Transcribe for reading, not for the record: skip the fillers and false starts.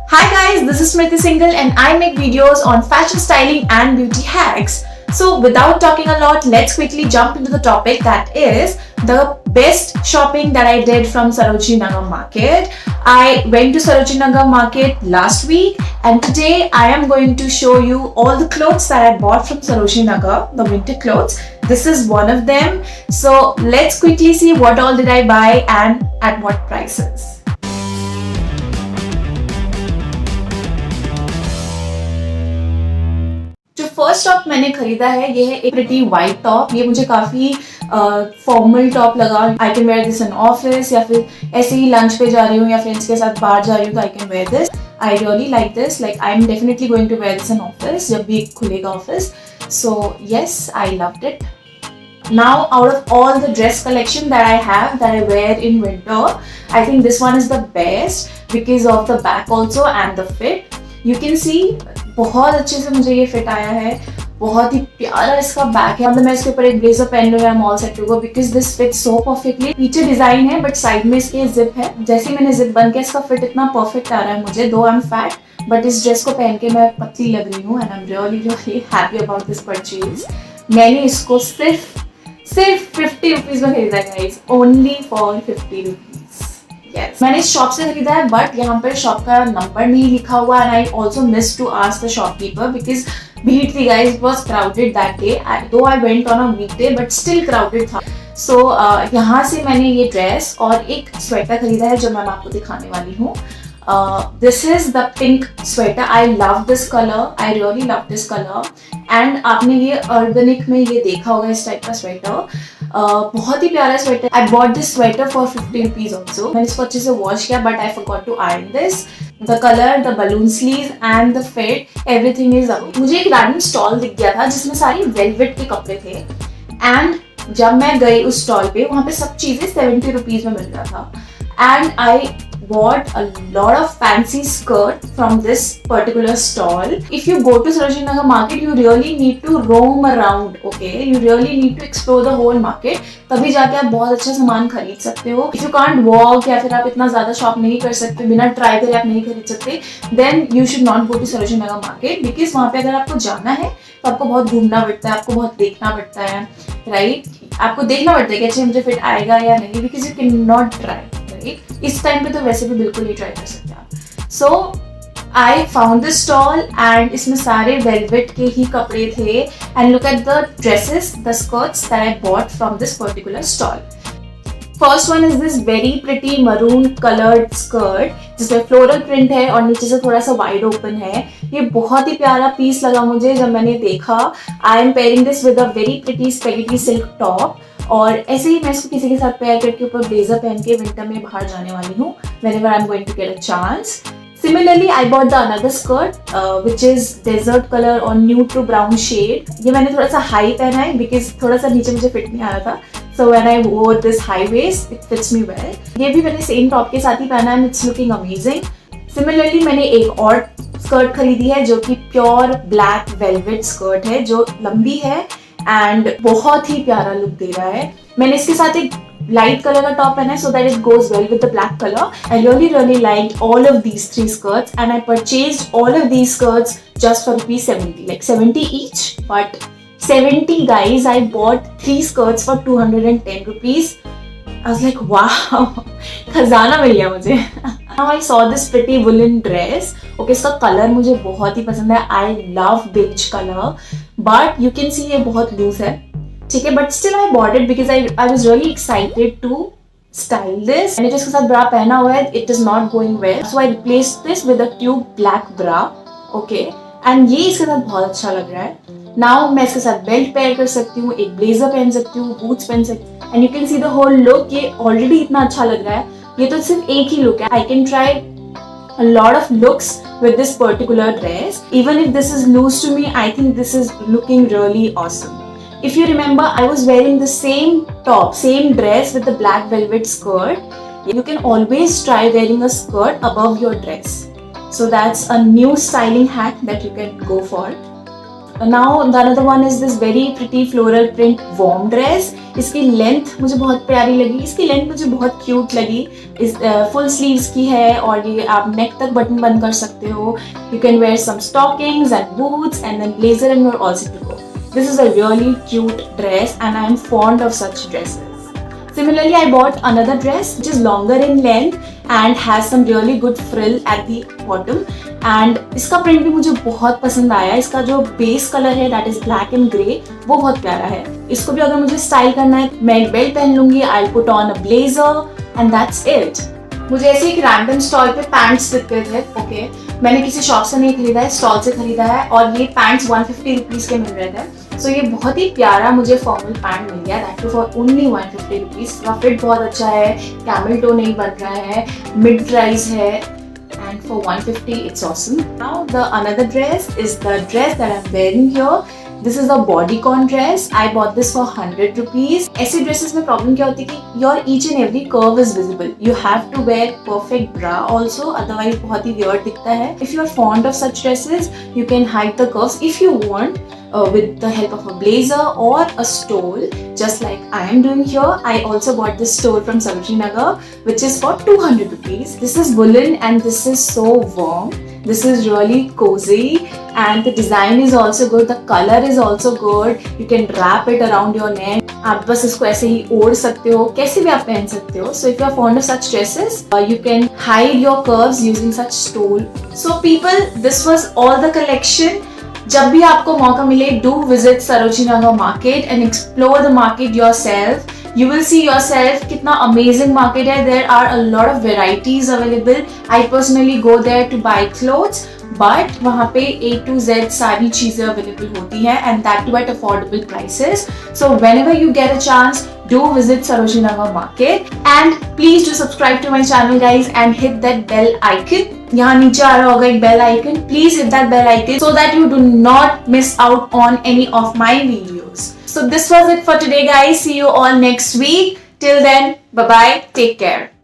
Hi guys, this is Smriti Singhal and I make videos on fashion styling and beauty hacks. So without talking a lot, let's quickly jump into the topic, that is the best shopping that I did from Sarojini Nagar Market. I went to Sarojini Nagar Market last week and today I am going to show you all the clothes that I bought from Sarojini Nagar, the winter clothes. This is one of them. So let's quickly see what all did I buy and at what prices. जो first top मैंने खरीदा है ये है एक pretty white top. ये मुझे काफी फॉर्मल टॉप लगा. आई can wear this in office या फिर ऐसे ही लंच पे जा रही हूँ या फ्रेंड्स के साथ बाहर जा रही हूँ तो I can wear this. I really like this. Like I am definitely going to wear this in office जब भी खुलेगा office. So yes, I loved it. Now, out of all the dress collection that I have that I wear in winter, I think this one is the best because of the back also and the fit. You can see बहुत अच्छे से मुझे ये fit आया है. बहुत ही प्यारा इसका बैक है. मतलब मैं इसके ऊपर एक ब्लेजर पहन लूँ, I am all set to go because this fit so perfectly. पीछे डिजाइन है बट साइड में इसके जिप है. जैसे मैंने जिप बन के इसका फिट इतना परफेक्ट आ रहा है मुझे. दो आई एम फैट बट इस ड्रेस को पहन के मैं पतली लग रही हूँ and I am really happy about this purchase. मैंने इसको सिर्फ 50 रुपीज में खरीदा guys. Only for 50 rupees. Yes. मैंने इस शॉप से खरीदा है बट यहाँ पर शॉप का नंबर नहीं लिखा हुआ and I also miss to ask the shopkeeper because भीड़ थी guys. It was crowded that day. Though I went on a weekday but still crowded था. सो यहाँ से मैंने ये ड्रेस और एक स्वेटर खरीदा है जो मैं आपको दिखाने वाली हूँ. This is the pink sweater. I love this color. I really love this color. And आपने ये ऑर्गेनिक में ये देखा होगा इस टाइप का स्वेटर. बहुत ही प्यारा sweater. I bought this sweater for 50 rupees also. मैंने इसको अच्छे से वॉश किया but I forgot to iron this. The color, the balloon sleeves and the fit, everything is amazing. मुझे एक रैंडम स्टॉल दिख गया था जिसमें सारी वेलवेट के कपड़े थे एंड जब मैं गई उस स्टॉल पे वहाँ पे सब चीजें 70 रुपीज में मिल रहा था. And I bought a lot of fancy skirt from this particular stall. If you go to Sarojini Nagar Market, you really need to roam around, okay? You really need to explore the whole market. तभी जाके आप बहुत अच्छा सामान खरीद सकते हो. If you can't walk या फिर आप इतना ज़्यादा शॉप नहीं कर सकते, बिना ट्राई करे आप नहीं खरीद सकते, then you should not go to Sarojini Nagar Market because वहाँ पे अगर आपको जाना है तो आपको बहुत घूमना पड़ता है, आपको बहुत देखना पड़ता है, right? आपको देखना पड़ता है कि अच्छा मुझे फिट आएगा या नहीं because you cannot try. इस टाइम पे तो वैसे भी बिल्कुल नहीं ट्राई कर सकते आप. So I found this stall and इसमें सारे वेलवेट के ही कपड़े थे and look at the dresses, the skirts that I bought from this particular stall. First one is this very pretty maroon coloured skirt जिसमें फ्लोरल प्रिंट है और नीचे से थोड़ा सा वाइड ओपन है. ये बहुत ही प्यारा पीस लगा मुझे जब मैंने देखा. I am pairing this with a very pretty spaghetti silk top और ऐसे ही मैं इसको किसी के साथ पेयर करके ऊपर ब्लेजर पहन के विंटर में बाहर जाने वाली हूँ whenever I'm going to get a chance. Similarly, I bought the another skirt which is desert color or nude to brown shade. ये मैंने थोड़ा सा हाई पहना है because थोड़ा सा नीचे मुझे फिट नहीं आ रहा था. So when I wore this high waist, it fits me well. ये भी मैंने सेम टॉप के साथ ही पहना है and it's looking amazing. Similarly, मैंने एक और स्कर्ट खरीदी है जो कि प्योर ब्लैक वेलवेट स्कर्ट है जो लंबी है एंड बहुत ही प्यारा लुक दे रहा है. मैंने इसके साथ एक लाइट कलर का टॉप पहना है so that it goes well with the black color. I really liked all of these three skirts and I purchased all of these skirts just for ₹70, like 70 each. But 70 guys, I bought 3 skirts for 210 rupees. I was like, wow, खजाना मिल गया मुझे. Now I saw this pretty woolen dress. Okay, इसका colour मुझे बहुत ही पसंद है. I love beige color, but you can see ये बहुत loose है. ठीक है, but still I bought it because I was really excited to style this. मैंने जो इसके साथ ब्रा पहना हुआ है, it is not going well, so I replaced this with a tube black bra. Okay, and ये इसके साथ बहुत अच्छा लग रहा है. Now मैं इसके साथ बेल्ट पेयर कर सकती हूँ, एक ब्लेजर पहन सकती हूँ, बूट्स पहन सकती हूँ, and you can see the whole look. ये ऑलरेडी इतना अच्छा लग रहा है. ये तो सिर्फ एक ही लुक है. I can try a lot of looks with this particular dress. Even if this is loose to me, I think this is looking really awesome. If you remember, I was wearing the same top, same dress with the black velvet skirt. You can always try wearing a skirt above your dress. So that's a new styling hack that you can go for. Now the another one is this very pretty floral print warm dress. इसकी length मुझे बहुत प्यारी लगी, इसकी length मुझे बहुत cute लगी. इस फुल स्लीव्स की है और ये आप नेक तक बटन बंद कर सकते हो. You can wear some stockings and boots and then blazer and you're all set to go. This is a really cute dress and I am fond of such dresses. Similarly, I bought another dress which is longer in length and has some really good frill at the bottom. And इसका print भी मुझे बहुत पसंद आया. इसका जो base colour है that is black and grey वो बहुत प्यारा है. इसको भी अगर मुझे स्टाइल करना है मैं एक बेल्ट पहन लूंगी. I'll put on a blazer and that's it. मुझे ऐसे एक रैंडम स्टॉल पे पैंट्स दिखते थे. ओके, मैंने किसी शॉप से नहीं खरीदा है, स्टॉल से खरीदा है और ये पैंट्स 150 रुपीज़ के मिल रहे थे. सो ये बहुत ही प्यारा मुझे फॉर्मल पैंट मिल गया. That too for only 150 rupees. इसका फिट बहुत अच्छा है, कैमल टो नहीं बन रहा है, मिड राइज है. And for 150 it's awesome. Now the another dress is the dress that I'm wearing here. This is a bodycon dress. I bought this for 100 rupees. ऐसी dresses में problem क्या होती है कि your each and every curve is visible. You have to wear perfect bra also, otherwise बहुत ही weird दिखता है. If you are fond of such dresses, you can hide the curves if you want. With the help of a blazer or a stole, just like I am doing here. I also bought this stole from Sarojini Nagar, which is for 200 rupees. This is woolen and this is so warm. This is really cozy and the design is also good. The color is also good. You can wrap it around your neck. आप बस इसको ऐसे ही ओढ़ सकते हो, कैसे भी आप पहन सकते हो. So if you are fond of such dresses, you can hide your curves using such stole. So people, this was all the collection. जब भी आपको मौका मिले, do visit Sarojini Nagar market and explore the market yourself. You will see yourself कितना amazing market है. There are a lot of varieties available. I personally go there to buy clothes, but वहाँ पे A to Z सारी चीजें available होती हैं and that too at affordable prices. So whenever you get a chance, do visit Sarojini Nagar market and please do subscribe to my channel guys and hit that bell icon. यहाँ नीचे आ रहा होगा एक bell icon. Please hit that bell icon so that you do not miss out on any of my videos. So this was it for today guys. See you all next week. Till then, bye bye. Take care.